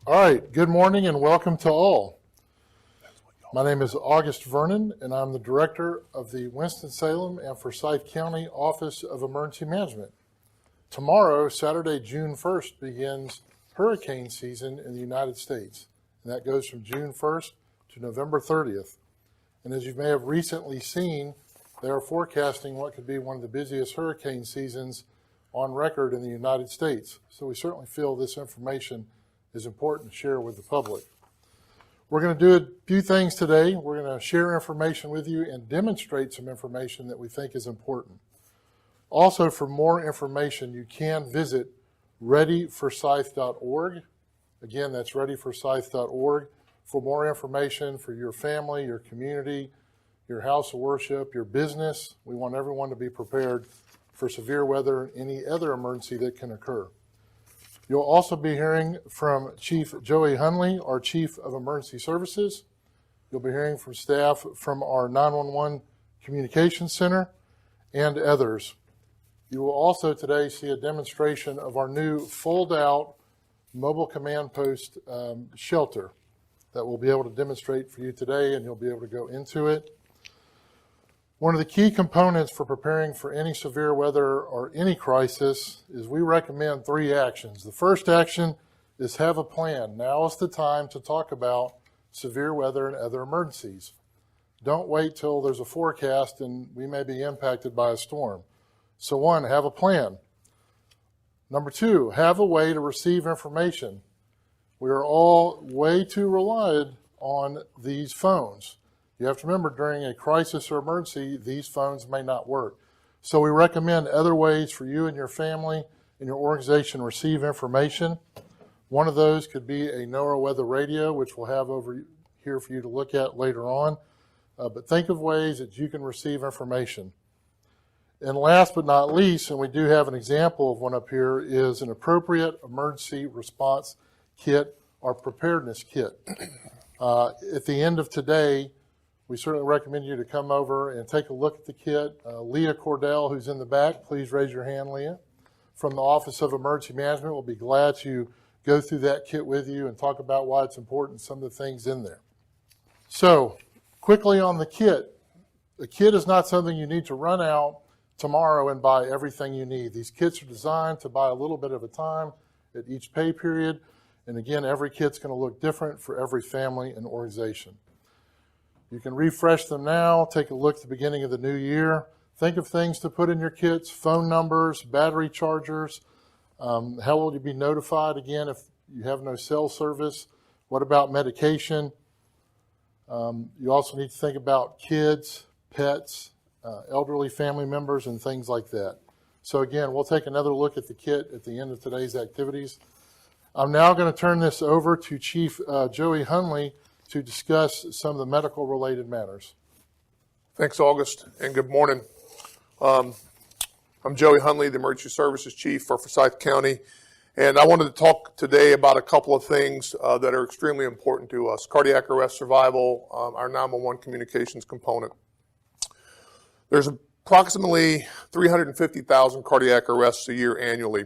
All right, good morning and welcome to all. My name is August Vernon, and I'm the Director of the Winston-Salem and Forsyth County Office of Emergency Management. Tomorrow, Saturday, June 1st, begins hurricane season in the United States, and that goes from June 1st to November 30th. And as you may have recently seen, they are forecasting what could be one of the busiest hurricane seasons on record in the United States. So we certainly feel this information is important to share with the public. We're going to do a few things today. We're going to share information with you and demonstrate some information that we think is important. Also, for more information, you can visit readyforsyth.org. Again, that's readyforsyth.org for more information for your family, your community, your house of worship, your business. We want everyone to be prepared for severe weather and any other emergency that can occur. You'll also be hearing from Chief Joey Hunley, our Chief of Emergency Services. You'll be hearing from staff from our 911 Communications Center and others. You will also today see a demonstration of our new fold-out mobile command post shelter that we'll be able to demonstrate for you today, and you'll be able to go into it. One of the key components for preparing for any severe weather or any crisis is we recommend 3 actions. The first action is have a plan. Now is the time to talk about severe weather and other emergencies. Don't wait till there's a forecast and we may be impacted by a storm. So 1, have a plan. Number 2, have a way to receive information. We are all way too reliant on these phones. You have to remember, during a crisis or emergency, these phones may not work. So we recommend other ways for you and your family and your organization to receive information. One of those could be a NOAA weather radio, which we'll have over here for you to look at later on. But think of ways that you can receive information. And last but not least, and we do have an example of one up here, is an appropriate emergency response kit or preparedness kit. At the end of today, we certainly recommend you to come over and take a look at the kit. Leah Cordell, who's in the back, please raise your hand, Leah, from the Office of Emergency Management. We'll be glad to go through that kit with you and talk about why it's important, some of the things in there. So, quickly on the kit. The kit is not something you need to run out tomorrow and buy everything you need. These kits are designed to buy a little bit at a time at each pay period. And again, every kit's going to look different for every family and organization. You can refresh them now, take a look at the beginning of the new year. Think of things to put in your kits, phone numbers, battery chargers. How will you be notified again if you have no cell service? What about medication? You also need to think about kids, pets, elderly family members, and things like that. So again, we'll take another look at the kit at the end of today's activities. I'm now going to turn this over to Chief Joey Hunley to discuss some of the medical-related matters. Thanks, August, and good morning. I'm Joey Hunley, the Emergency Services Chief for Forsyth County, and I wanted to talk today about a couple of things that are extremely important to us. Cardiac arrest survival, our 911 communications component. There's approximately 350,000 cardiac arrests a year annually.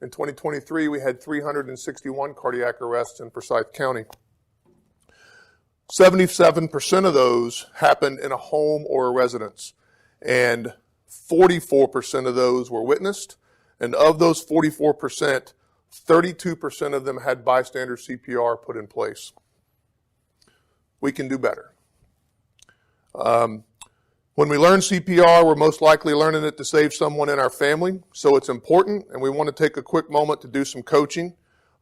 In 2023, we had 361 cardiac arrests in Forsyth County. 77% of those happened in a home or a residence, and 44% of those were witnessed. And of those 44%, 32% of them had bystander CPR put in place. We can do better. When we learn CPR, we're most likely learning it to save someone in our family, so it's important, and we want to take a quick moment to do some coaching.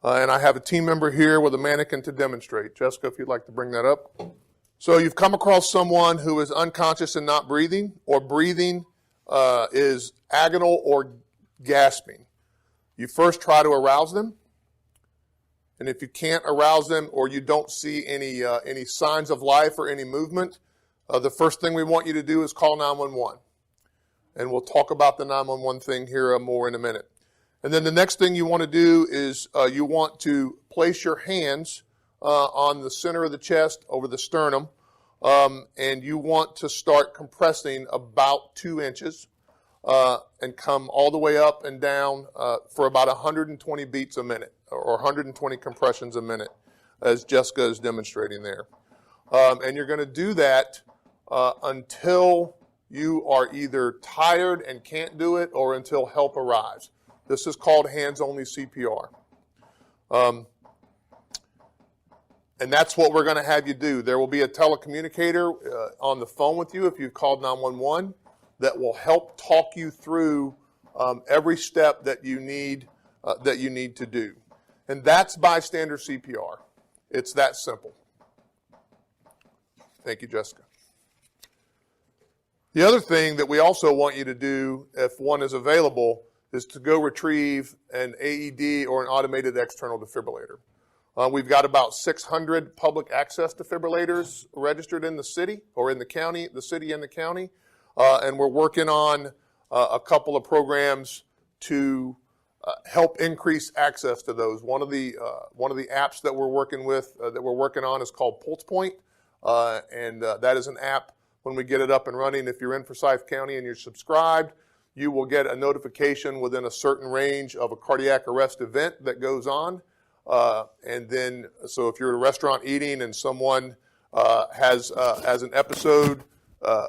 And I have a team member here with a mannequin to demonstrate. Jessica, if you'd like to bring that up. So you've come across someone who is unconscious and not breathing, or breathing is agonal or gasping. You first try to arouse them. And if you can't arouse them or you don't see any signs of life or any movement, the first thing we want you to do is call 911. And we'll talk about the 911 thing here more in a minute. And then the next thing you want to do is you want to place your hands on the center of the chest over the sternum, and you want to start compressing about 2 inches. and come all the way up and down for about 120 beats a minute, or 120 compressions a minute, as Jessica is demonstrating there. And you're going to do that until you are either tired and can't do it, or until help arrives. This is called hands-only CPR. And that's what we're going to have you do. There will be a telecommunicator on the phone with you if you've called 911 that will help talk you through every step that you need to do. And that's bystander CPR. It's that simple. Thank you, Jessica. The other thing that we also want you to do, if one is available, is to go retrieve an AED or an automated external defibrillator. We've got about 600 public access defibrillators registered in the city, or in the county, the city and the county, and we're working on a couple of programs to help increase access to those. One of the apps that we're working on is called Pulse Point, and that is an app. When we get it up and running, if you're in Forsyth County and you're subscribed, you will get a notification within a certain range of a cardiac arrest event that goes on. And then, so if you're at a restaurant eating and someone has an episode,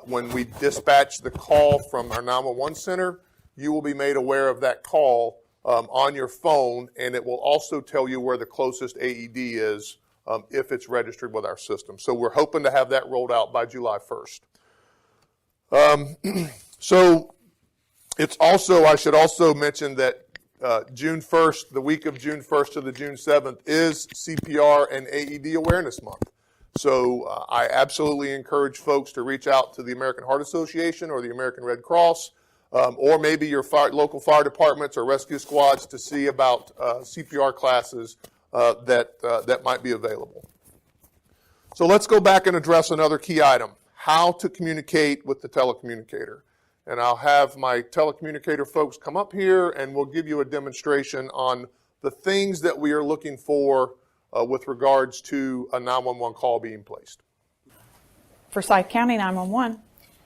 when we dispatch the call from our 911 center, you will be made aware of that call on your phone, and it will also tell you where the closest AED is if it's registered with our system. So we're hoping to have that rolled out by July 1st. So it's also, I should also mention that June 1st, the week of June 1st to the June 7th is CPR and AED Awareness Month. So I absolutely encourage folks to reach out to the American Heart Association or the American Red Cross, or maybe your local fire departments or rescue squads to see about CPR classes that might be available. So let's go back and address another key item, how to communicate with the telecommunicator. And I'll have my telecommunicator folks come up here and we'll give you a demonstration on the things that we are looking for with regards to a 911 call being placed. Forsyth County 911.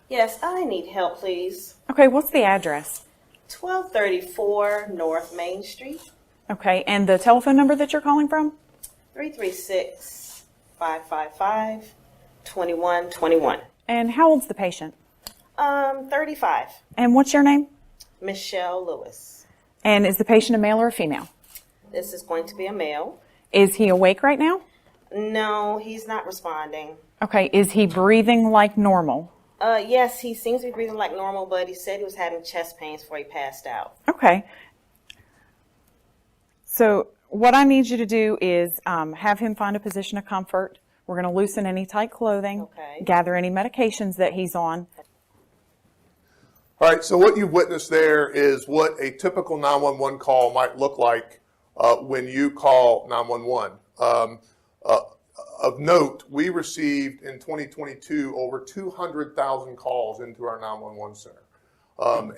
Yes, I need help, please. Okay, what's the address? 1234 North Main Street, Okay, and the telephone number that you're calling from? 336-555-2121. And how old's the patient? 35. And what's your name? Michelle Lewis. And is the patient a male or a female? This is going to be a male. Is he awake right now? No, he's not responding. Okay, is he breathing like normal? Yes, he seems to be breathing like normal, but he said he was having chest pains before he passed out. Okay. So what I need you to do is have him find a position of comfort. We're going to loosen any tight clothing, Okay. gather any medications that he's on. All right, so what you've witnessed there is what a typical 911 call might look like when you call 911. Of note, we received in 2022 over 200,000 calls into our 911 center.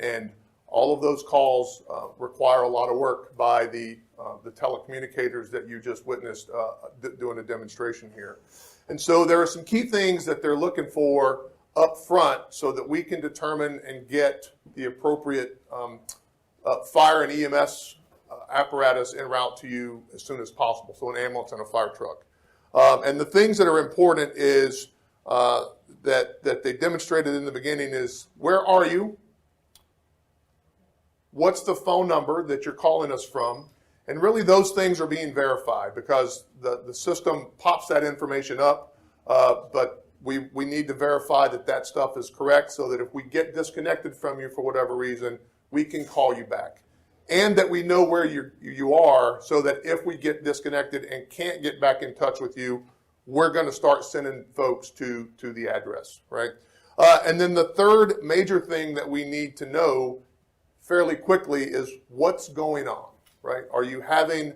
And all of those calls require a lot of work by the telecommunicators that you just witnessed doing a demonstration here. And so there are some key things that they're looking for up front so that we can determine and get the appropriate fire and EMS apparatus en route to you as soon as possible, so an ambulance and a fire truck. And the things that are important is that they demonstrated in the beginning is, where are you? What's the phone number that you're calling us from? And really those things are being verified because the system pops that information up, but we need to verify that that stuff is correct so that if we get disconnected from you for whatever reason, we can call you back. And that we know where you are so that if we get disconnected and can't get back in touch with you, we're going to start sending folks to the address, right? And then the third major thing that we need to know fairly quickly is what's going on, right? Are you having,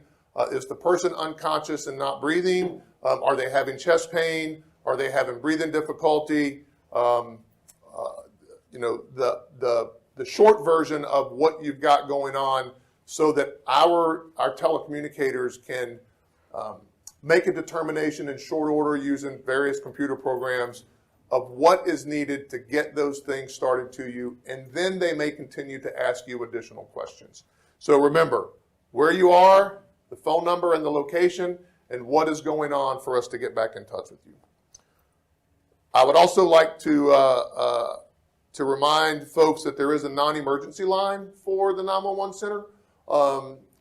is the person unconscious and not breathing? Are they having chest pain? Are they having breathing difficulty? The short version of what you've got going on so that our telecommunicators can make a determination in short order using various computer programs of what is needed to get those things started to you, and then they may continue to ask you additional questions. So remember, where you are, the phone number and the location, and what is going on for us to get back in touch with you. I would also like to remind folks that there is a non-emergency line for the 911 center,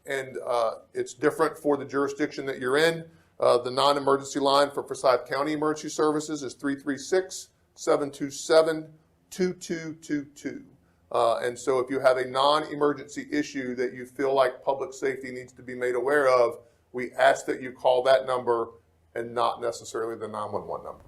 and it's different for the jurisdiction that you're in. The non-emergency line for Forsyth County Emergency Services is 336-727-2222. And so if you have a non-emergency issue that you feel like public safety needs to be made aware of, we ask that you call that number and not necessarily the 911 number.